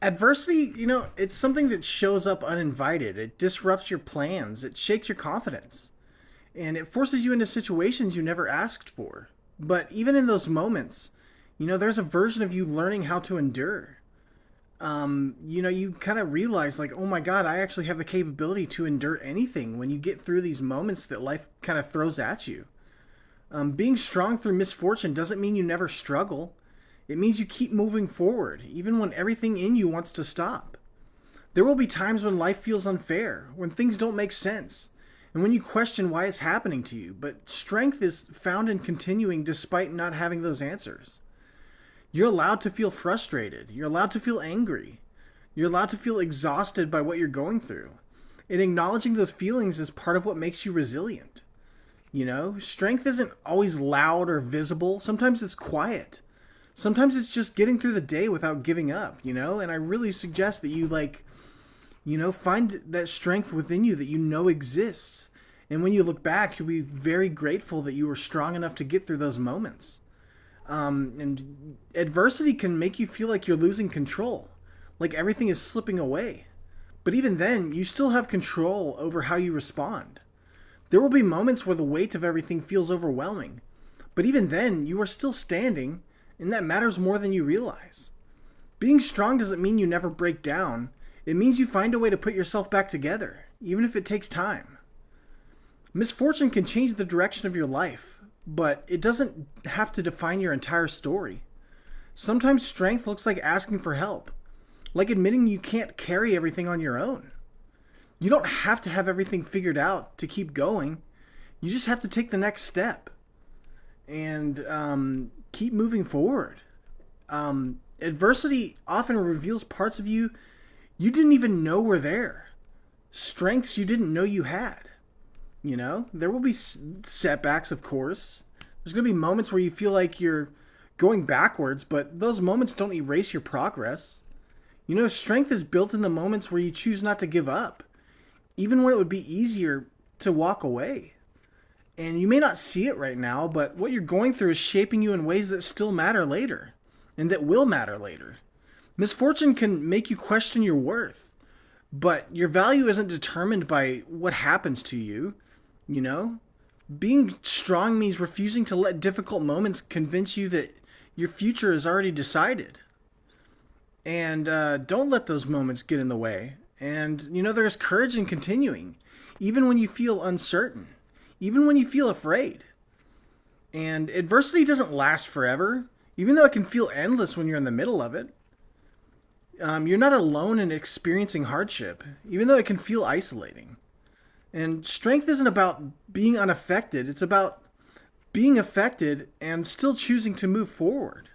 Adversity, it's something that shows up uninvited. It disrupts your plans, it shakes your confidence, and it forces you into situations you never asked for. But even in those moments, there's a version of you learning how to endure. You kind of realize, like, oh my God, I actually have the capability to endure anything when you get through these moments that life kind of throws at you. Being strong through misfortune doesn't mean you never struggle. It means you keep moving forward, even when everything in you wants to stop. There will be times when life feels unfair, when things don't make sense, and when you question why it's happening to you. But strength is found in continuing despite not having those answers. You're allowed to feel frustrated. You're allowed to feel angry. You're allowed to feel exhausted by what you're going through. And acknowledging those feelings is part of what makes you resilient. Strength isn't always loud or visible. Sometimes it's quiet. Sometimes it's just getting through the day without giving up, And I really suggest that you, find that strength within you that exists. And when you look back, you'll be very grateful that you were strong enough to get through those moments. And adversity can make you feel like you're losing control, like everything is slipping away. But even then, you still have control over how you respond. There will be moments where the weight of everything feels overwhelming. But even then, you are still standing, and that matters more than you realize. Being strong doesn't mean you never break down. It means you find a way to put yourself back together, even if it takes time. Misfortune can change the direction of your life, but it doesn't have to define your entire story. Sometimes strength looks like asking for help, like admitting you can't carry everything on your own. You don't have to have everything figured out to keep going. You just have to take the next step and keep moving forward. Adversity often reveals parts of you you didn't even know were there, strengths you didn't know you had. There will be setbacks, of course. There's going to be moments where you feel like you're going backwards, but those moments don't erase your progress. Strength is built in the moments where you choose not to give up, even when it would be easier to walk away. And you may not see it right now, but what you're going through is shaping you in ways that still matter later, and that will matter later. Misfortune can make you question your worth, but your value isn't determined by what happens to you. Being strong means refusing to let difficult moments convince you that your future is already decided. And don't let those moments get in the way. And, there's courage in continuing, even when you feel uncertain, even when you feel afraid. And adversity doesn't last forever, even though it can feel endless when you're in the middle of it. You're not alone in experiencing hardship, even though it can feel isolating. And strength isn't about being unaffected, it's about being affected and still choosing to move forward.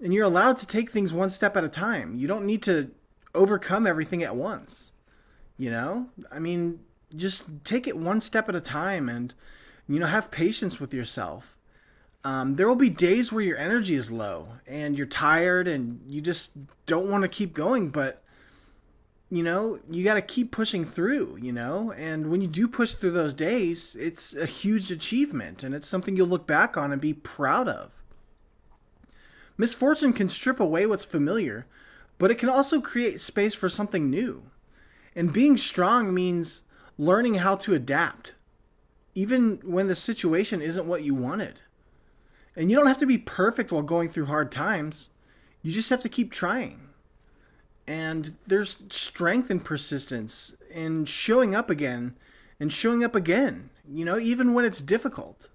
And you're allowed to take things one step at a time. You don't need to overcome everything at once. Just take it one step at a time and, have patience with yourself. There will be days where your energy is low and you're tired and you just don't want to keep going, but you got to keep pushing through, and when you do push through those days, it's a huge achievement and it's something you'll look back on and be proud of. Misfortune can strip away what's familiar, but it can also create space for something new. And being strong means learning how to adapt, even when the situation isn't what you wanted. And you don't have to be perfect while going through hard times. You just have to keep trying. And there's strength and persistence in showing up again and showing up again, even when it's difficult.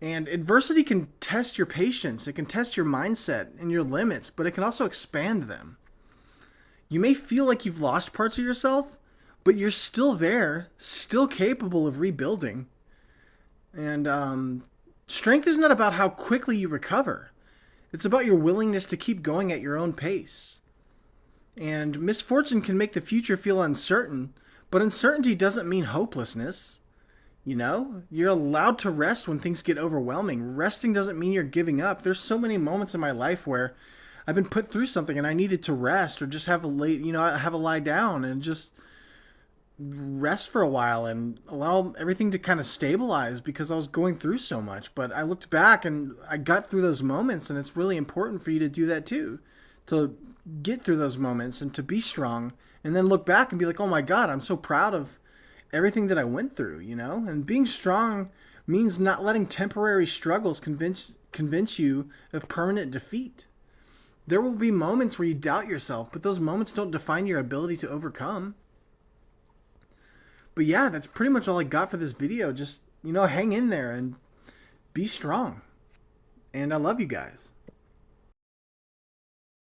And adversity can test your patience, it can test your mindset and your limits, but it can also expand them. You may feel like you've lost parts of yourself, but you're still there, still capable of rebuilding. And strength is not about how quickly you recover. It's about your willingness to keep going at your own pace. And misfortune can make the future feel uncertain, but uncertainty doesn't mean hopelessness. You're allowed to rest when things get overwhelming. Resting doesn't mean you're giving up. There's so many moments in my life where I've been put through something and I needed to rest or just have a lie down and just rest for a while and allow everything to kind of stabilize because I was going through so much. But I looked back and I got through those moments, and it's really important for you to do that too, to get through those moments and to be strong, and then look back and be like, oh my God, I'm so proud of everything that I went through, you know? And being strong means not letting temporary struggles convince you of permanent defeat. There will be moments where you doubt yourself, but those moments don't define your ability to overcome. But yeah, that's pretty much all I got for this video. Just, hang in there and be strong. And I love you guys.